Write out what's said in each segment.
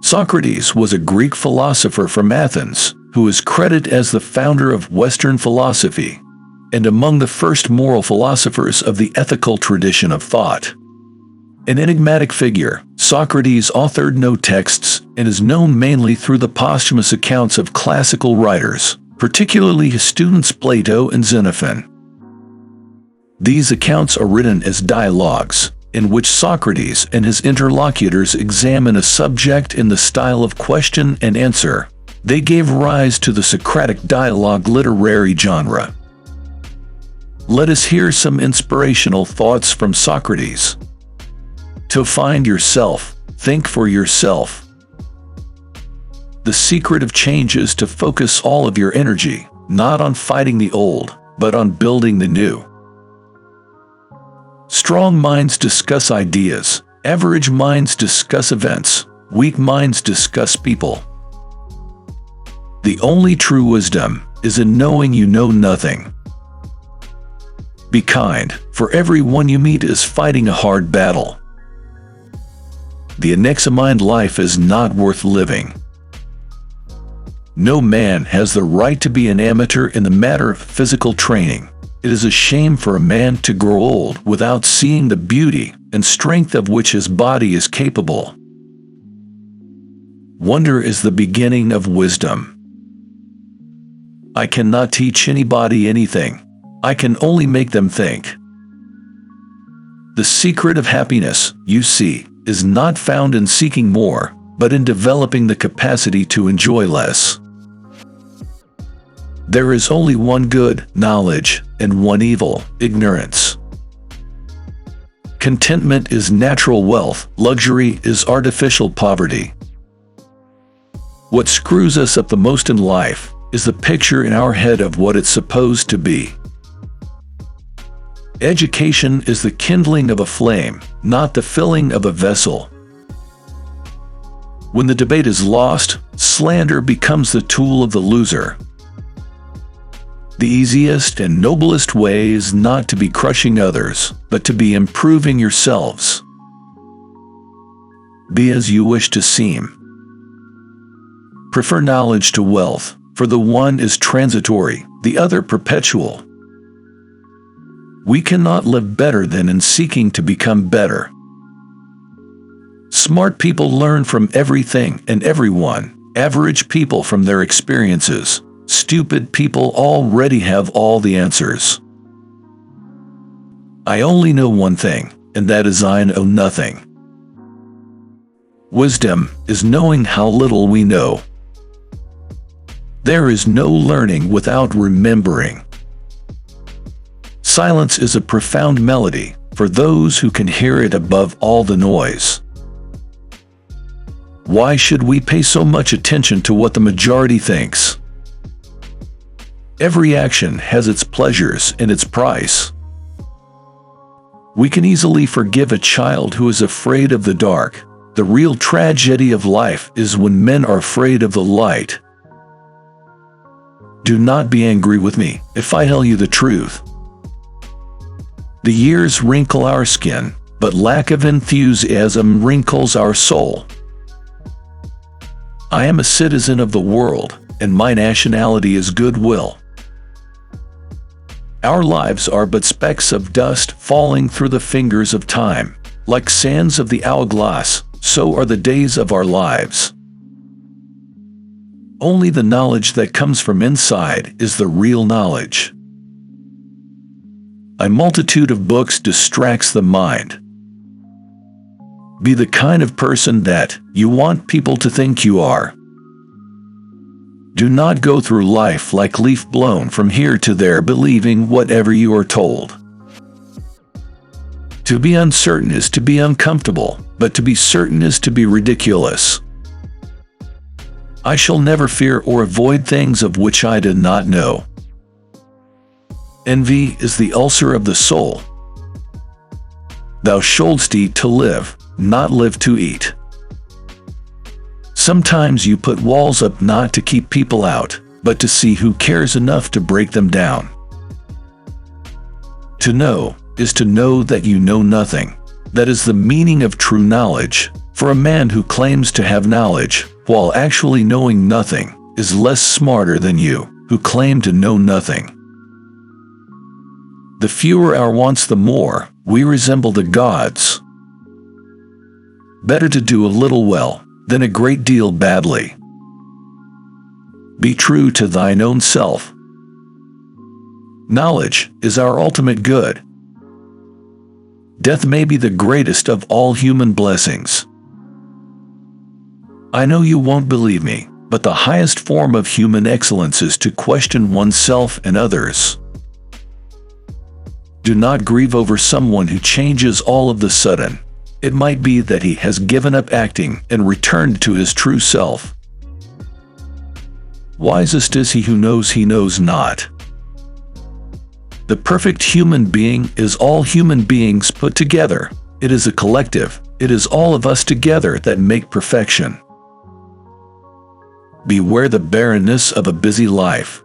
Socrates was a Greek philosopher from Athens, who is credited as the founder of Western philosophy, and among the first moral philosophers of the ethical tradition of thought. An enigmatic figure, Socrates authored no texts and is known mainly through the posthumous accounts of classical writers, particularly his students Plato and Xanthippe. These accounts are written as dialogues, in which Socrates and his interlocutors examine a subject in the style of question and answer. They gave rise to the Socratic dialogue literary genre. Let us hear some inspirational thoughts from Socrates. To find yourself, think for yourself. The secret of change is to focus all of your energy, not on fighting the old, but on building the new. Strong minds discuss ideas, average minds discuss events, weak minds discuss people. The only true wisdom is in knowing you know nothing. Be kind, for everyone you meet is fighting a hard battle. The unexamined life is not worth living. No man has the right to be an amateur in the matter of physical training. It is a shame for a man to grow old without seeing the beauty and strength of which his body is capable. Wonder is the beginning of wisdom. I cannot teach anybody anything. I can only make them think. The secret of happiness, you see, is not found in seeking more, but in developing the capacity to enjoy less. There is only one good, knowledge, and one evil, ignorance. Contentment is natural wealth, luxury is artificial poverty. What screws us up the most in life is the picture in our head of what it's supposed to be. Education is the kindling of a flame, not the filling of a vessel. When the debate is lost, slander becomes the tool of the loser. The easiest and noblest way is not to be crushing others, but to be improving yourselves. Be as you wish to seem. Prefer knowledge to wealth, for the one is transitory, the other perpetual. We cannot live better than in seeking to become better. Smart people learn from everything and everyone, average people from their experiences. Stupid people already have all the answers. I only know one thing, and that is I know nothing. Wisdom is knowing how little we know. There is no learning without remembering. Silence is a profound melody for those who can hear it above all the noise. Why should we pay so much attention to what the majority thinks? Every action has its pleasures and its price. We can easily forgive a child who is afraid of the dark. The real tragedy of life is when men are afraid of the light. Do not be angry with me if I tell you the truth. The years wrinkle our skin, but lack of enthusiasm wrinkles our soul. I am a citizen of the world, and my nationality is goodwill. Our lives are but specks of dust falling through the fingers of time. Like sands of the hourglass, so are the days of our lives. Only the knowledge that comes from inside is the real knowledge. A multitude of books distracts the mind. Be the kind of person that you want people to think you are. Do not go through life like leaf blown from here to there believing whatever you are told. To be uncertain is to be uncomfortable, but to be certain is to be ridiculous. I shall never fear or avoid things of which I do not know. Envy is the ulcer of the soul. Thou shouldst eat to live, not live to eat. Sometimes you put walls up not to keep people out, but to see who cares enough to break them down. To know is to know that you know nothing. That is the meaning of true knowledge, For a man who claims to have knowledge, while actually knowing nothing, is less smarter than you, who claim to know nothing. The fewer our wants, the more we resemble the gods. Better to do a little well than a great deal badly. Be true to thine own self. Knowledge is our ultimate good. Death may be the greatest of all human blessings. I know you won't believe me, but the highest form of human excellence is to question oneself and others. Do not grieve over someone who changes all of the sudden. It might be that he has given up acting and returned to his true self. Wisest is he who knows not. The perfect human being is all human beings put together. It is a collective. It is all of us together that make perfection. Beware the barrenness of a busy life.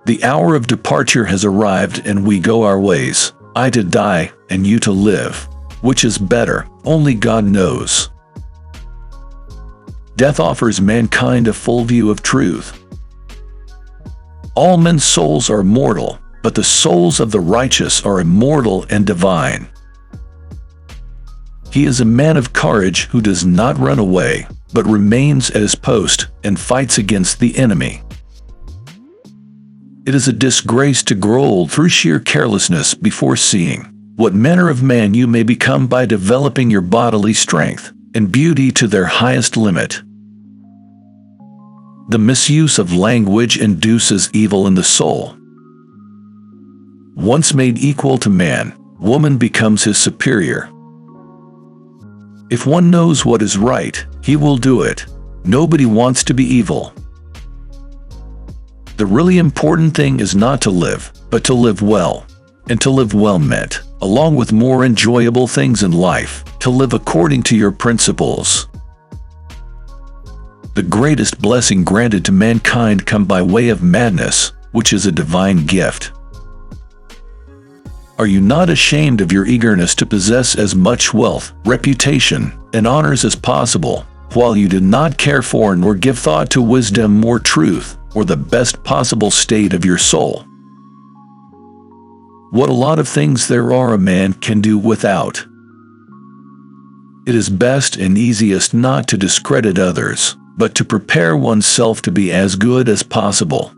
The hour of departure has arrived and we go our ways, I to die and you to live. Which is better, only God knows. Death offers mankind a full view of truth. All men's souls are mortal, but the souls of the righteous are immortal and divine. He is a man of courage who does not run away, but remains at his post and fights against the enemy. It is a disgrace to grow old through sheer carelessness before seeing what manner of man you may become by developing your bodily strength and beauty to their highest limit. The misuse of language induces evil in the soul. Once made equal to man, woman becomes his superior. If one knows what is right, he will do it. Nobody wants to be evil. The really important thing is not to live, but to live well. And to live well meant, along with more enjoyable things in life, to live according to your principles. The greatest blessing granted to mankind come by way of madness, which is a divine gift. Are you not ashamed of your eagerness to possess as much wealth, reputation, and honors as possible, while you do not care for nor give thought to wisdom or truth, or the best possible state of your soul? What a lot of things there are a man can do without. It is best and easiest not to discredit others, but to prepare oneself to be as good as possible.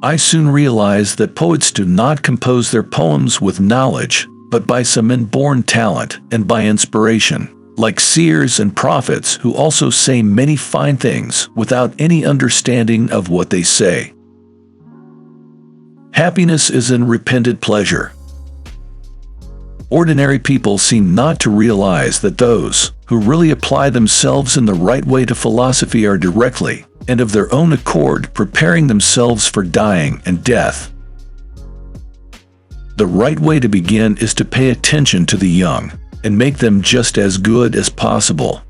I soon realized that poets do not compose their poems with knowledge, but by some inborn talent and by inspiration, like seers and prophets who also say many fine things without any understanding of what they say. Happiness is in repented pleasure. Ordinary people seem not to realize that those who really apply themselves in the right way to philosophy are directly, and of their own accord, preparing themselves for dying and death. The right way to begin is to pay attention to the young, and make them just as good as possible.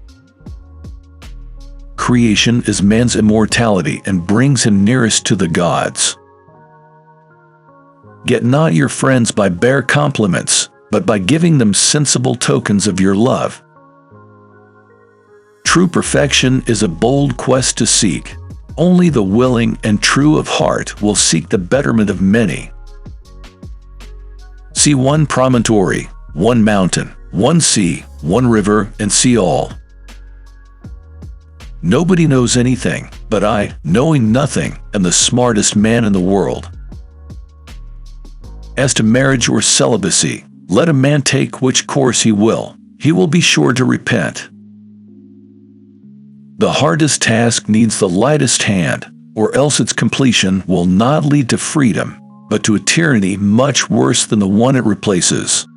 Creation is man's immortality and brings him nearest to the gods. Get not your friends by bare compliments, but by giving them sensible tokens of your love. True perfection is a bold quest to seek. Only the willing and true of heart will seek the betterment of many. See one promontory, one mountain, one sea, one river, and see all. Nobody knows anything, but I, knowing nothing, am the smartest man in the world. As to marriage or celibacy, let a man take which course he will be sure to repent. The hardest task needs the lightest hand, or else its completion will not lead to freedom, but to a tyranny much worse than the one it replaces.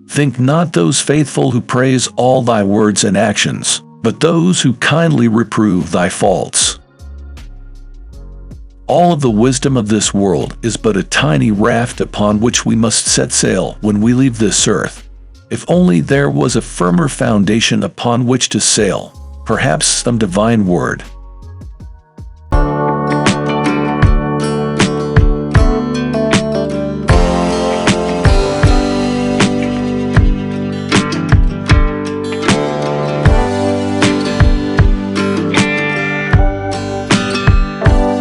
Think not those faithful who praise all thy words and actions, but those who kindly reprove thy faults. All of the wisdom of this world is but a tiny raft upon which we must set sail when we leave this earth. If only there was a firmer foundation upon which to sail, perhaps some divine word,